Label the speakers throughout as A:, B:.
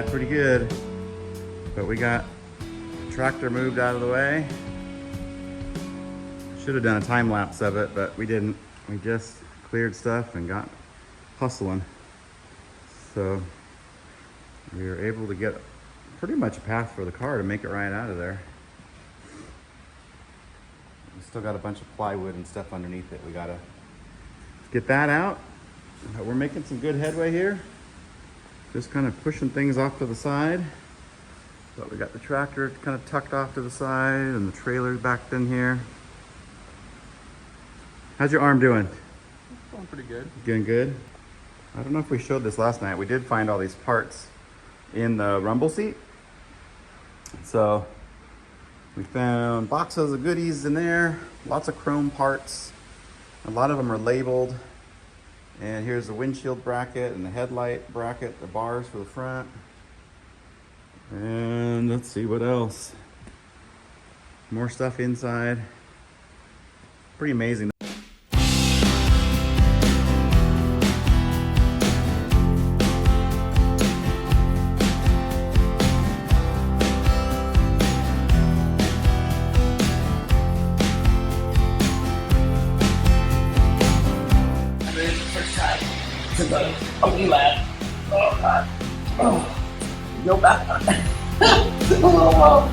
A: inside pretty good. But we got the tractor moved out of the way. Should have done a time lapse of it, but we didn't. We just cleared stuff and got hustling. So we were able to get pretty much a path for the car to make it right out of there. We still got a bunch of plywood and stuff underneath it. We gotta get that out. But we're making some good headway here. Just kind of pushing things off to the side. But we got the tractor kind of tucked off to the side and the trailer's backed in here. How's your arm doing?
B: It's going pretty good.
A: Doing good? I don't know if we showed this last night. We did find all these parts in the rumble seat. So we found boxes of goodies in there, lots of chrome parts. A lot of them are labeled. And here's the windshield bracket and the headlight bracket, the bars for the front. And let's see what else. More stuff inside. Pretty amazing.
C: Oh, you laugh. Oh, God. Oh. Go back. Oh.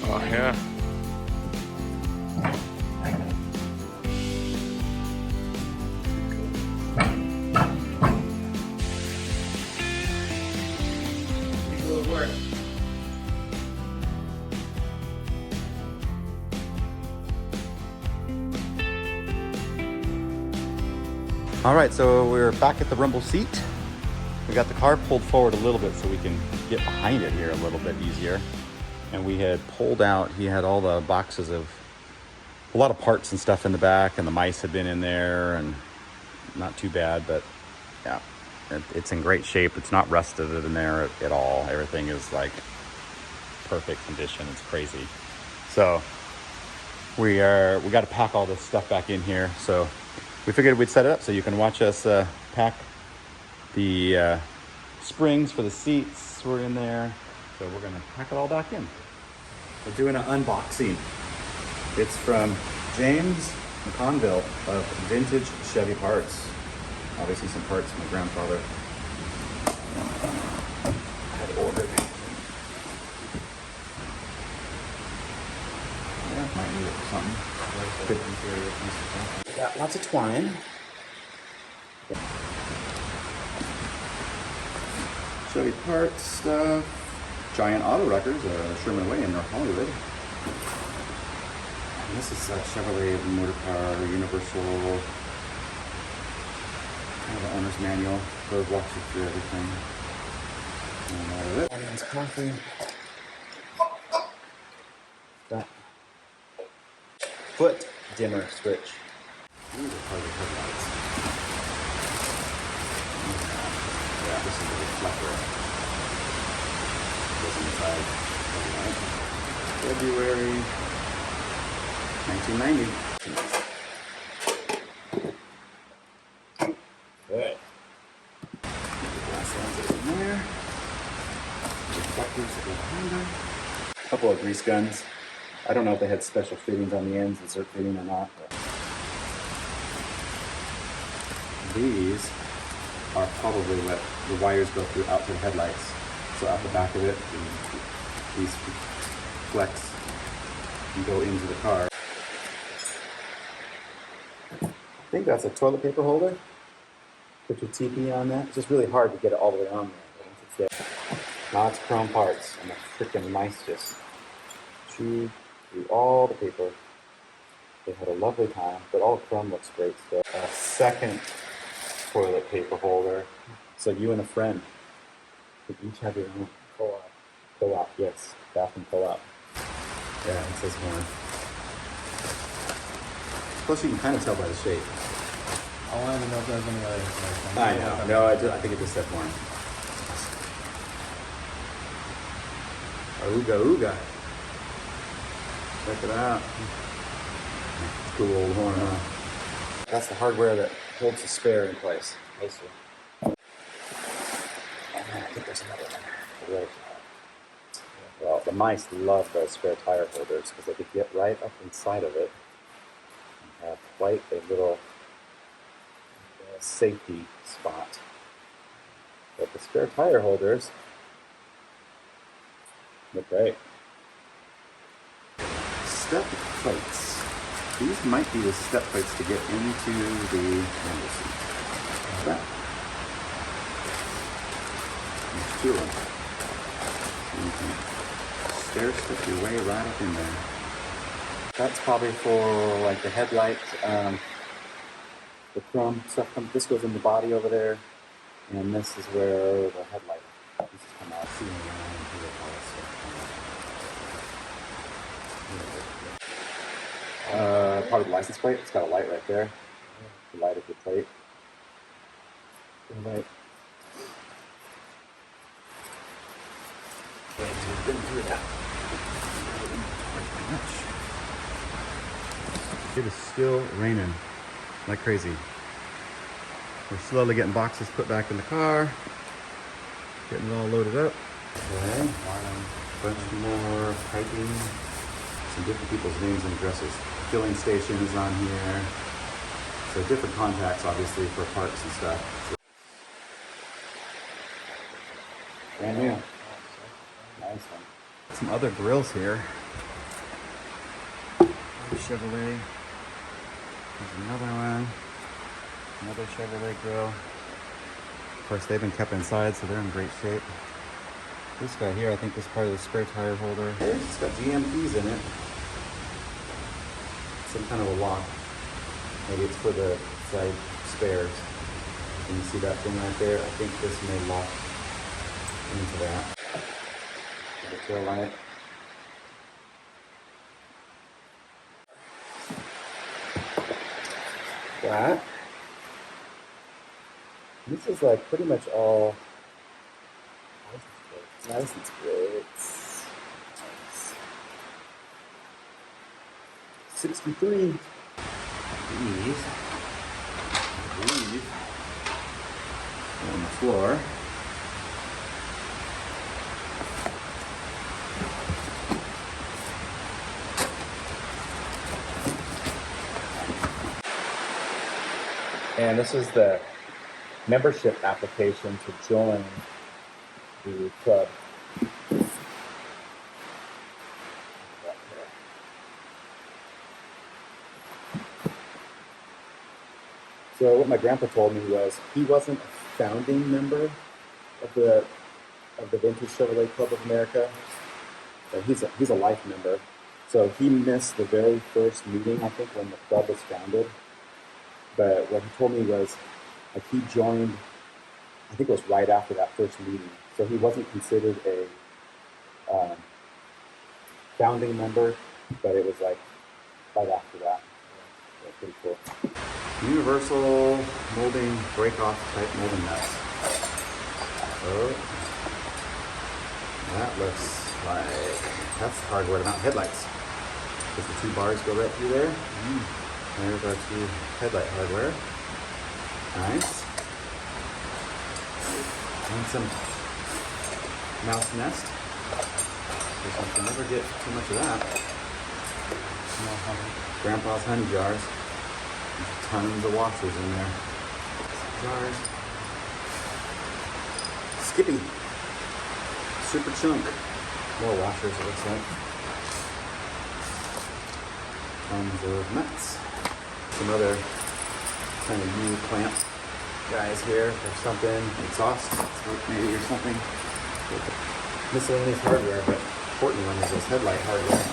B: Oh, yeah.
C: Work.
A: All right, so we're back at the rumble seat. We got the car pulled forward a little bit so we can get behind it here a little bit easier. And we had pulled out, he had all the boxes of a lot of parts and stuff in the back, and the mice had been in there, and not too bad, but yeah, it's in great shape. It's not rusted in there at all. Everything is like perfect condition. It's crazy. So we got to pack all this stuff back in here. So we figured we'd set it up so you can watch us pack the springs for the seats. We're in there. So we're gonna pack it all back in. We're doing an unboxing. It's from James McConville of Vintage Chevy Parts. Obviously some parts my grandfather had ordered. Yeah, might need it for something. Good interior. Got lots of twine. Chevy Parts stuff. Giant Auto Wreckers, Sherman Way in North Hollywood. And this is a Chevrolet motor car, universal, kind of the owner's manual. So it walks you through everything. And that is it. Audience coffee. That foot dimmer switch. These are part of the headlights. Yeah, this is the reflector. Goes inside. February 1990. Good. Glass lenses in there. Reflectors that go behind them. A couple of grease guns. I don't know if they had special fittings on the ends, insert fitting or not. But these are probably what the wires go through out to the headlights. So out the back of it, these flex and go into the car. I think that's a toilet paper holder. Put your TP on that. It's just really hard to get it all the way on there. But once it's there, lots of chrome parts, and the freaking mice just chewed through all the paper. They had a lovely time, but all the chrome looks great still. A second toilet paper holder. So you and a friend could each have your own co-op. Co-op, yes. Bathroom co-op. Yeah, it says one. Plus you can kind of tell by the shape.
B: I wanted to know if there's any other information.
A: I know. No, I think it just said one. Ooga ooga. Check it out. Cool old horn, huh? That's the hardware that holds the spare in place.
C: I see.
A: And I think there's another one. Right. Well, the mice love those spare tire holders because they could get right up inside of it and have quite a little safety spot. But the spare tire holders look great. Step plates. These might be the step plates to get into the window seat. That. There's two of them. So you can stair step your way right up in there. That's probably for like the headlight, the chrome stuff. This goes in the body over there, and this is where the headlight pieces come out. See around here, all that stuff. Part of the license plate. It's got a light right there. The light of the plate. The light. We've been through that. It is still raining like crazy. We're slowly getting boxes put back in the car, getting it all loaded up. Okay, a bunch more piping, some different people's names and addresses. Filling station is on here. So different contacts, obviously, for parts and stuff. Brand new. Nice one. Some other grills here. Chevrolet. There's another one. Another Chevrolet grill. Of course, they've been kept inside, so they're in great shape. This guy here, I think is part of the spare tire holder. It's got GMPs in it. Some kind of a lock. Maybe it's for the side spares. Can you see that thing right there? I think this may lock into that. The tail light. That. This is like pretty much all license plates. Nice. 63. These on the floor. And this is the membership application to join the club. So what my grandpa told me was he wasn't a founding member of the Vintage Chevrolet Club of America. But he's a life member. So he missed the very first meeting, I think, when the club was founded. But what he told me was, like, he joined, I think it was right after that first meeting. So he wasn't considered a founding member, but it was like right after that. So pretty cool. Universal molding break-off type molding nuts. Oh, that looks like that's the hardware to mount headlights. Because the two bars go right through there. There's our two headlight hardware. Nice. And some mouse nest. Guess we can never get too much of that. Grandpa's honey jars. There's tons of washers in there. Jars. Skippy. Super chunk. More washers, it looks like. Tons of nuts. Some other kind of new clamp guys here or something. Exhaust smoke maybe or something. Miscellaneous hardware, but important one is this headlight hardware.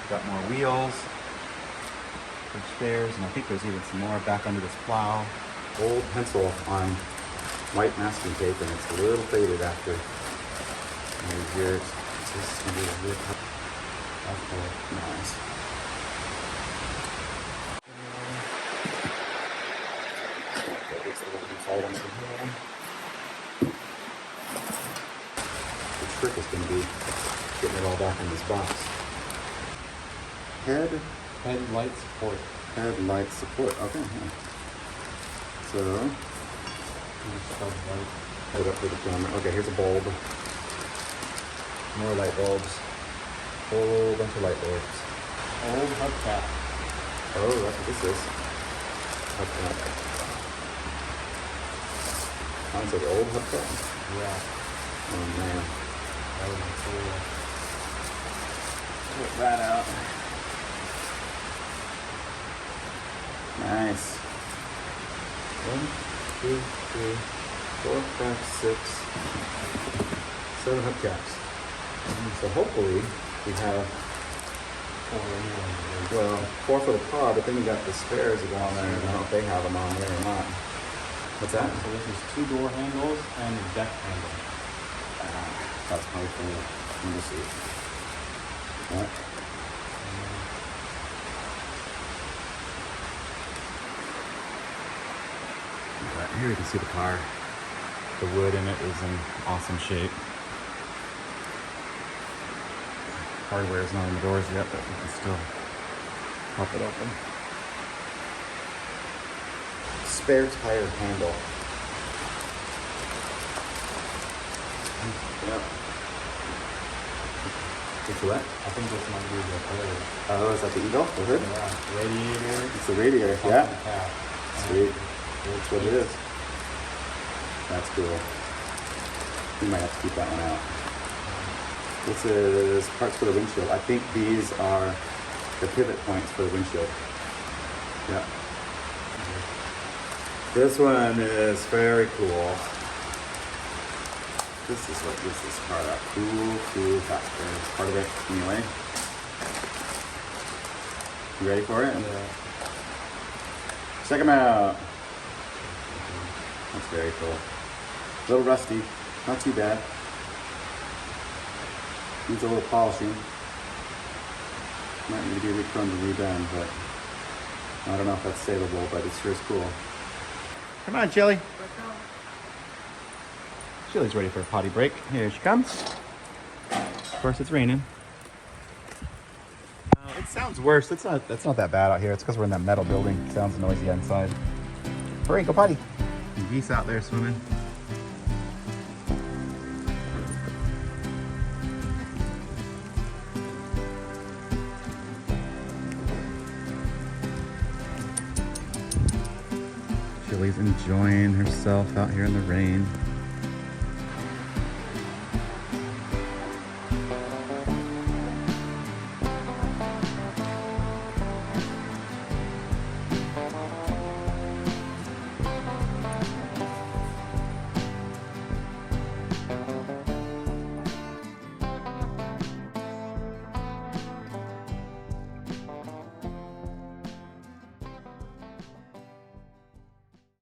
A: Got more wheels for spares, and I think there's even some more back under this plow. Old pencil on white masking tape, and it's a little faded after years. It's just gonna be a real that's cool. Nice. Items in here. The trick is going to be getting it all back in this box.
B: Headlight support.
A: Headlight support. Okay. Yeah. So, put it up for the camera. Okay, here's a bulb. More light bulbs. Whole bunch of light bulbs.
B: Old hubcap.
A: Oh, that's what this is. Hubcap. Mine's like old hubcap.
B: Yeah.
A: Oh man.
B: That would be cool.
A: Put that out. Nice. 1, 2, 3, 4, 5, 6, 7 hubcaps. So hopefully we have 4 for the car, but then we got the spares that go on there. I don't know if they have them on there or not. What's that?
B: So this is 2 door handles and a deck handle.
A: That's probably for the window seat. What? Right, here you can see the car. The wood in it is in awesome shape. Hardware is not in the doors yet, but we can still pop it open. Spare tire handle. Yep. It's what?
B: I think this might be the third.
A: Oh, is that the Eagle? The hood?
B: Yeah. Radiator.
A: It's the radiator,
B: pump
A: yeah.
B: and cap.
A: Sweet. That's what it is. That's cool. We might have to keep that one out. This is parts for the windshield. I think these are the pivot points for the windshield. Yeah. This one is very cool. This is what gives this car that cool factor. It's part of it anyway. You ready for it?
B: Yeah.
A: Check them out. That's very cool. A little rusty, not too bad. Needs a little polishing. Might need to be recombed and redone, but I don't know if that's savable, but it sure is cool. Come on, Chili. Chili's ready for a potty break. Here she comes. Of course, it's raining. It sounds worse. That's not that bad out here. It's because we're in that metal building. It sounds noisy inside. Hurry, go potty. Geese out there swimming. Chili's enjoying herself out here in the rain.